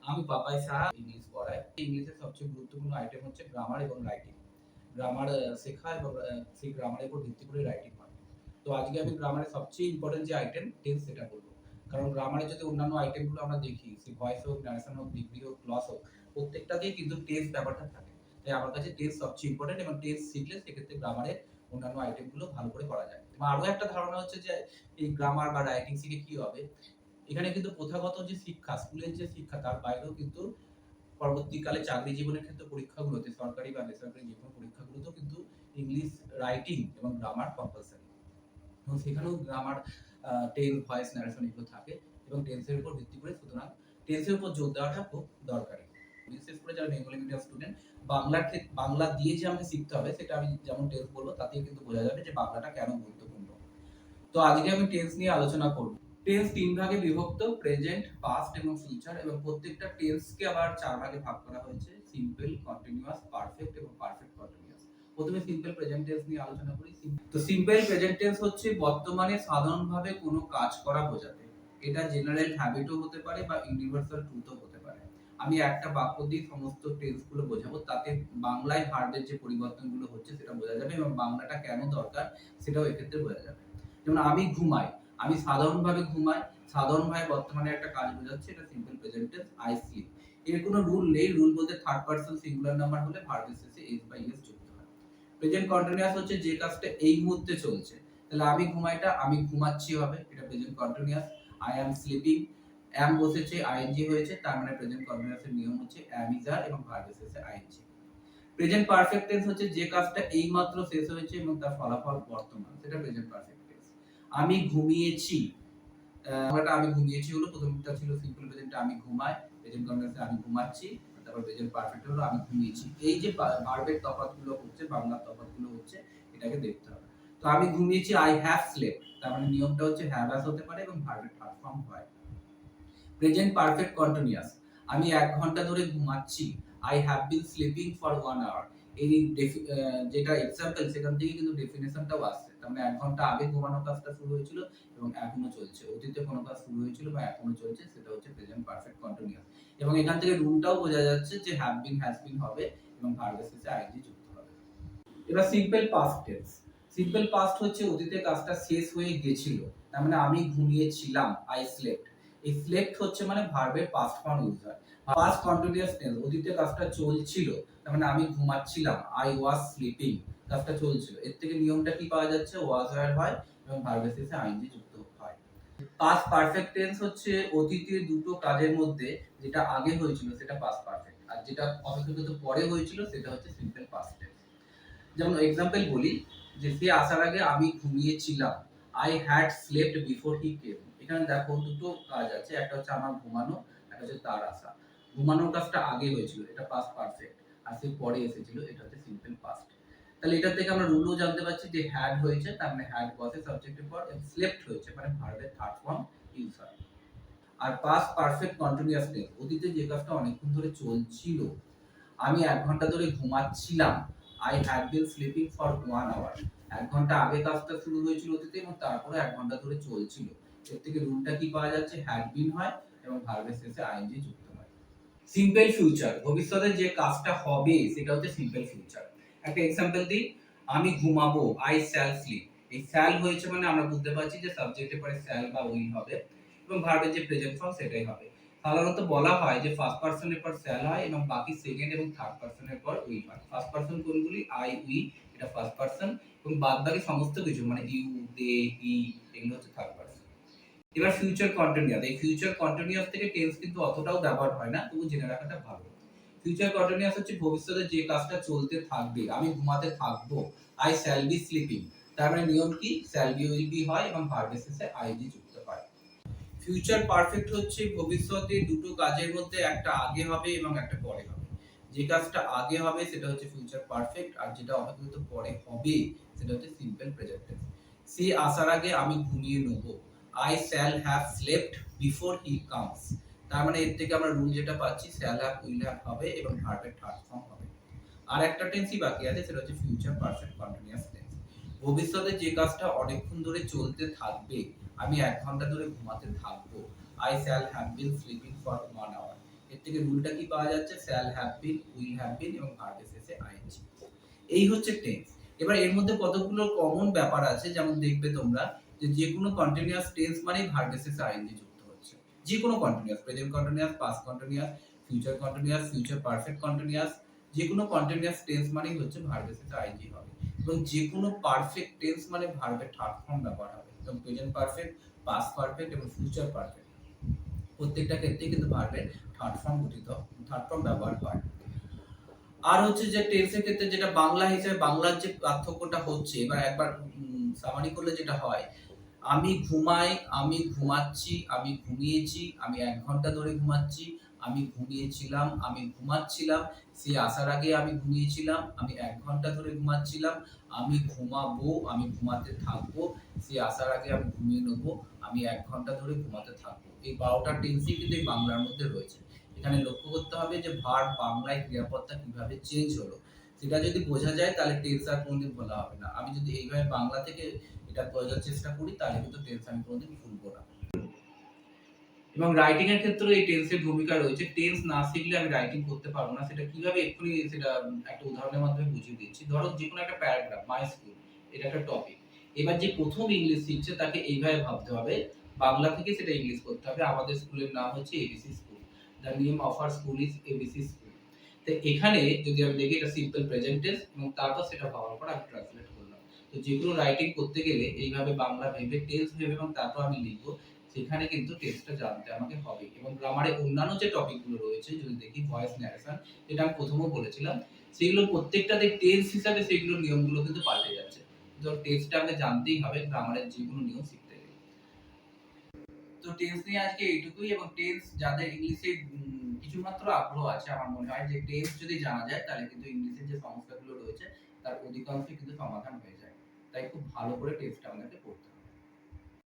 আমি পাপাই সাহা ইংলিশ পড়াই। ইংলিশের সবচেয়ে গুরুত্বপূর্ণ আইটেম হচ্ছে গ্রামার এবং রাইটিং। গ্রামার শেখা এবং সেই গ্রামারের উপর ভিত্তি করে রাইটিং হয়। তো আজকে আমি গ্রামারের সবচেয়ে ইম্পোর্টেন্ট যে আইটেম টেন্স সেটা বলব। কারণ গ্রামারে যদি অন্যান্য আইটেমগুলো আমরা দেখি, সে ভয়েস হোক, ন্যারেশন হোক, ডিগ্রি হোক, ক্লজ হোক, প্রত্যেকটাতেই কিন্তু টেন্স ব্যাপারটা থাকে। তাই আমার কাছে টেন্স সবচেয়ে ইম্পোর্টেন্ট এবং টেন্স শিখলে সেক্ষেত্রে গ্রামারের অন্যান্য আইটেমগুলো ভালো করে করা যায়। এবং আরো একটা ধারণা হচ্ছে যে এই গ্রামার বা রাইটিং শিখে কি হবে? এখানে কিন্তু প্রথাগত যে শিক্ষা, স্কুলের যে শিক্ষা তার বাইরেও কিন্তু পরবর্তীকালে চাকরি জীবনের ক্ষেত্রে পরীক্ষাগুলোতে সরকারি বা বেসরকারি যেকোনো পরীক্ষাগুলোতেও কিন্তু ইংলিশ রাইটিং এবং গ্রামার কম্পালসারি। এবং সেখানেও গ্রামার, টেন্স, ভয়েস, ন্যারেশন এগুলো থাকে এবং টেন্সের উপর ভিত্তি করে, সুতরাং টেন্সের উপর জোর দেওয়াটা খুব দরকারি। বিশেষ করে যারা বেঙ্গলি মিডিয়াম স্টুডেন্ট, বাংলা দিয়ে যে আমাকে শিখতে হবে সেটা আমি যেমন টেন্স বলবো তাতেই কিন্তু বোঝা যাবে যে বাংলাটা কেন গুরুত্বপূর্ণ। তো আজকে আমি টেন্স নিয়ে আলোচনা করব। টেন্স তিন ভাগে বিভক্ত: প্রেজেন্ট, পাস্ট এবং ফিউচার। এবং প্রত্যেকটা টেন্সকে আবার চার ভাগে ভাগ করা হয়েছে: সিম্পল, কন্টিনিউয়াস, পারফেক্ট এবং পারফেক্ট কন্টিনিউয়াস। প্রথমে সিম্পল প্রেজেন্ট টেন্স নিয়ে আলোচনা করি। তো সিম্পল প্রেজেন্ট টেন্স হচ্ছে বর্তমানে সাধারণভাবে কোনো কাজ করা বোঝাতে। এটা জেনারেল হ্যাবিটও হতে পারে বা ইউনিভার্সাল ট্রুথও হতে পারে। আমি একটা বাক্য দিয়ে সমস্ত টেন্সগুলো বোঝাবো, তাতে বাংলায় ভার্বের যে পরিবর্তনগুলো হচ্ছে সেটা বোঝা যাবে এবং বাংলাটা কেন দরকার সেটাও এক্ষেত্রে বোঝা যাবে। যেমন আমি ঘুমাই, আমি সাধারণভাবে ঘুমাই, সাধারণভাবে বর্তমানে একটা কাজ বোঝাচ্ছে, এটা simple present tense. I sleep, এর কোনো রুল নেই। রুল বলতে থার্ড পারসন সিঙ্গুলার নাম্বার হলে ভার্বের শেষে এস বাই এস যুক্ত হয়। প্রেজেন্ট কন্টিনিউয়াস হচ্ছে যে কাজটা এই মুহূর্তে চলছে। তাহলে আমি ঘুমাইটা আমি ঘুমাচ্ছি হবে, এটা present continuous. I am sleeping, am বসেছে, আইএনজি হয়েছে, তার মানে প্রেজেন্ট কন্টিনিউয়াসের নিয়ম হচ্ছে অ্যাম ইজ আর এবং ভার্বের শেষে আইএনজি। প্রেজেন্ট পারফেক্ট টেন্স হচ্ছে যে কাজটা এইমাত্র শেষ হয়েছে এবং তার ফলাফল বর্তমান, সেটা প্রেজেন্ট পারফেক্ট টেন্স। আমি ঘুমিয়েছি, বাংলাটা আমি ঘুমিয়েছি হলো, প্রথমটা ছিল সিম্পল প্রেজেন্ট আমি ঘুমাই, প্রেজেন্ট কন্টিনিউয়াসে আমি ঘুমাচ্ছি, তারপর প্রেজেন্ট পারফেক্ট হলো আমি ঘুমিয়েছি। এই যে ভার্বের তফাৎগুলো হচ্ছে, বাংলার তফাৎগুলো হচ্ছে, এটাকে দেখতে হবে। তো আমি ঘুমিয়েছি, আই হ্যাভ স্লেপ্ট, তার মানে নিয়মটা হচ্ছে হ্যাভ হ্যাজ হতে পারে এবং ভার্বের থার্ড ফর্ম হয়। প্রেজেন্ট পারফেক্ট কন্টিনিউয়াস, আমি 1 ঘন্টা ধরে ঘুমাচ্ছি, I have been sleeping for 1 hour. এই যেটা এক্সাম্পল সেখান থেকে কিন্তু ডেফিনিশনটাও আসছে। তার মানে 1 ঘন্টা আগে ঘুমানোর কাজটা শুরু হয়েছিল এবং এখনো চলছে। অতীতে কোনো কাজ শুরু হয়েছিল বা এখনো চলছে, সেটা হচ্ছে প্রেজেন্ট পারফেক্ট কন্টিনিউয়াস। এবং এখান থেকে রুলটাও বোঝা যাচ্ছে যে হ্যাভ বিন, হ্যাজ বিন হবে এবং ভার্বের শেষে আইএনজি যুক্ত হবে। এবার simple past tense. Simple past হচ্ছে অতীতে কাজটা শেষ হয়ে গেছিল। তার মানে আমি ঘুমিয়েছিলাম, আই স্লেপ্ট। এই স্লেপ্ট হচ্ছে মানে ভার্বের পাস্ট ফর্ম ইউজ হয়। পাস্ট কন্টিনিউয়াস টেন্স, অতীতে কাজটা চলছিল, তার মানে আমি ঘুমাচ্ছিলাম, আই ওয়াজ স্লিপিং, কাজটা চলছিল। এর থেকে নিয়মটা কি পাওয়া যাচ্ছে? ওয়াজ ওয়্যার হয় এবং ভার্বের শেষে আইএনজি যুক্ত হয়। পাস্ট পারফেক্ট টেন্স হচ্ছে অতীতের দুটো কাজের মধ্যে যেটা আগে হয়েছিল সেটা পাস্ট পারফেক্ট, আর যেটা অপেক্ষাকৃত পরে হয়েছিল সেটা হচ্ছে সিম্পল পাস্ট টেন্স। যেমন এক্সাম্পল বলি, যে সে আসার আগে আমি ঘুমিয়েছিলাম, I had slept before he came. এখানে দেখো দুটো কাজ আছে, একটা হচ্ছে আমার ঘুমানো, একটা হচ্ছে তার আসা। ঘুমানোর কাজটা আগে হয়েছিল, এটা পাস্ট পারফেক্ট, আর সে পরে এসেছিল, এটা হচ্ছে সিম্পল পাস্ট। তাহলে এটা থেকে আমরা রুলও জানতে পারছি যে হ্যাড হয়েছে, তার মানে হ্যাড ওয়াজ এ সাবজেক্টের পর, এবং স্লেপ্ট হয়েছে মানে ভার্বের থার্ড ফর্ম ইউজ হয়। আর পাস্ট পারফেক্ট কন্টিনিউয়াস টেন্স, অতীতে যে কাজটা অনেকক্ষণ ধরে চলছিল, আমি 1 ঘন্টা ধরে ঘুমাচ্ছিলাম, I had been sleeping for 1 hour. 1 ঘন্টা আগে কাজটা শুরু হয়েছিল অতীতে এবং তারপরে 1 ঘন্টা ধরে চলছিল। এর থেকে রুলটা কি পাওয়া যাচ্ছে? হ্যাড বিন হয় এবং ভার্বের শেষে আইএনজি যুক্ত হয়। সিম্পল ফিউচার, ভবিষ্যতে যে কাজটা হবে সেটা হচ্ছে সিম্পল ফিউচার। একটা এক্সাম্পল দিই, আমি ঘুমাবো, আই শ্যাল স্লিপ। এই শ্যাল হয়েছে মানে আমরা বুঝতে পারছি যে সাবজেক্টের পরে শ্যাল বা উইল হবে এবং ভার্বের যে প্রেজেন্ট ফর্ম সেটাই হবে। সাধারণত বলা হয় যে ফার্স্ট পারসনের পর শ্যাল হয় এবং বাকি সেকেন্ড এবং থার্ড পারসনের পর উই হয়। ফার্স্ট পারসন কোনগুলি? আই, উই, এটা ফার্স্ট পারসন, এবং বাদ বাকি সমস্ত কিছু মানে ইউ, দে, হি, এগুলো হচ্ছে থার্ড পারসন। এবার ফিউচার কন্টিনিউয়াস, এই ফিউচার কন্টিনিউয়াস থেকে টেন্স কিন্তু অতটাও ব্যবহার হয় না, তবু জেনে রাখাটা ভালো। ফিউচার কন্টিনিউয়াস হচ্ছে ভবিষ্যতে যে কাজটা চলতে থাকবে, আমি ঘুমাতে থাকবো, আই শ্যাল বি স্লিপিং। তার মানে নিয়ম কি? শ্যাল বি, উইল বি হয় এবং ভার্বের শেষে আইএনজি যুক্ত হয়। ফিউচার পারফেক্ট হচ্ছে ভবিষ্যতে দুটো কাজের মধ্যে একটা আগে হবে এবং একটা পরে হবে। যে কাজটা আগে হবে সেটা হচ্ছে ফিউচার পারফেক্ট, আর যেটা অপেক্ষাকৃত পরে হবে সেটা হচ্ছে সিম্পল প্রেজেন্ট টেন্স। সে আসার আগে আমি ঘুমিয়ে নেব, I shall have slept before he comes. তার মানে এর থেকে আমরা রুল যেটা পাচ্ছি, শ্যাল হ্যাভ, উইল হ্যাভ হবে এবং ভার্বের থার্ড ফর্ম হবে। আর একটা টেন্সই বাকি আছে, সেটা হচ্ছে ফিউচার পারফেক্ট কন্টিনিউয়াস টেন্স। ভবিষ্যতে যে কাজটা অনেকক্ষণ ধরে চলতে থাকবে, আমি 1 ঘন্টা ধরে ঘুমাতে থাকবো, I shall have been sleeping for 1 hour. এর থেকে রুলটা কি পাওয়া যাচ্ছে, shall have been, will have been এবং ভার্বের শেষে আইএনজি। এই হচ্ছে টেন্স। এবার এর মধ্যে কতগুলো কমন ব্যাপার আছে, যেমন দেখবে তোমরা যে কোনো কন্টিনিউয়াস টেন্স মানেই ভার্বের শেষে আইএনজি যুক্ত হচ্ছে। যে কোনো continuous, present continuous, past continuous, future continuous, future perfect continuous, যে কোনো কন্টিনিউয়াস টেন্স মানেই হচ্ছে ভার্বের শেষে আইএনজি হবে। এবং যে কোনো পারফেক্ট টেন্স মানে ভার্বের থার্ড ফর্ম ব্যবহার হবে। এবং প্রেজেন্ট পারফেক্ট, পাস্ট পারফেক্ট এবং ফিউচার পারফেক্ট প্রত্যেকটা ক্ষেত্রেই কিন্তু ভার্বের থার্ড ফর্ম ব্যবহার হয়। আর হচ্ছে যে টেন্সের ক্ষেত্রে যেটা বাংলা হিসেবে বাংলার যে পার্থক্যটা হচ্ছে, এবার একবার সামারি করলে যেটা হয়, আমি ঘুমাই, আমি ঘুমাচ্ছি, আমি ঘুমিয়েছি, আমি ১ ঘন্টা ধরে ঘুমাচ্ছি, আমি ঘুমিয়েছিলাম, আমি ঘুমাচ্ছিলাম, সে আসার আগে আমি ঘুমিয়েছিলাম, আমি ১ ঘন্টা ধরে ঘুমাচ্ছিলাম, আমি ঘুমাবো, আমি ঘুমাতে থাকবো, সে আসার আগে আমি ঘুমিয়ে নেবো, আমি ১ ঘন্টা ধরে ঘুমাতে থাকবো। এই ১২ টা টেন্সই কিন্তু এই বাংলার মধ্যে রয়েছে। এখানে লক্ষ্য করতে হবে যে ভার্ব বাংলায় ক্রিয়াপদটা কিভাবে চেঞ্জ হলো। সেটা যদি বোঝা যায় তাহলে টেন্স আর কোনদিন ভোলা হবে না। আমি যদি এইভাবে বাংলা থেকে এটা বোঝার চেষ্টা করি তাহলে কিন্তু টেন্স আমি কোনদিন ভুলবো না। এবং রাইটিং এর ক্ষেত্রেও এই টেন্সের ভূমিকা রয়েছে। টেন্স না শিখলে আমি রাইটিং করতে পারবো না। সেটা কিভাবে এক্ষুনি সেটা একটা উদাহরণের মাধ্যমে বুঝিয়ে দিচ্ছি। ধরো যেকোনো একটা প্যারাগ্রাফ, মাই স্কুল, এটা একটা টপিক। এবার যে ১ম ইংলিশ শিখছে তাকে এইভাবে ভাবতে হবে, বাংলা থেকে সেটা ইংলিশ করতে হবে। আমাদের স্কুলের নাম হচ্ছে ABC school. The name of our school is ABC school. তো এখানে যদি আমি দেখি এটা সিম্পল প্রেজেন্ট টেন্স এবং তারপর সেটা ভাবার পর আমি ট্রান্সলেট করলাম। তো যেকোনো রাইটিং করতে গেলে এইভাবে বাংলা ভেবে টেন্স ভেবে এবং তারপর আমি লিখবো। সেখানে কিন্তু টেন্সটা জানতে আমাকে হবে। এবং গ্রামারে অন্যান্য যে টপিকগুলো রয়েছে যদি দেখি ভয়েস ন্যারেশন, যেটা আমি প্রথমেও বলেছিলাম, সেগুলো প্রত্যেকটাতে টেন্স হিসাবে সেগুলোর নিয়মগুলো কিন্তু পাল্টে যাচ্ছে। তো টেন্সটা আমাকে জানতেই হবে গ্রামারের যেকোনো নিয়ম শিখতে গেলে। তো টেন্স নিয়ে আজকে এইটুকুই। এবং টেন্স যাদের ইংলিশে কিছুমাত্র আগ্রহ আছে, আমার মনে হয় যে টেন্স যদি জানা যায় তাহলে কিন্তু ইংলিশের যে সমস্যাগুলো রয়েছে তার অধিকাংশই কিন্তু সমাধান হয়ে যায়। তাই খুব ভালো করে টেন্সটা আমাদেরকে পড়তে হবে।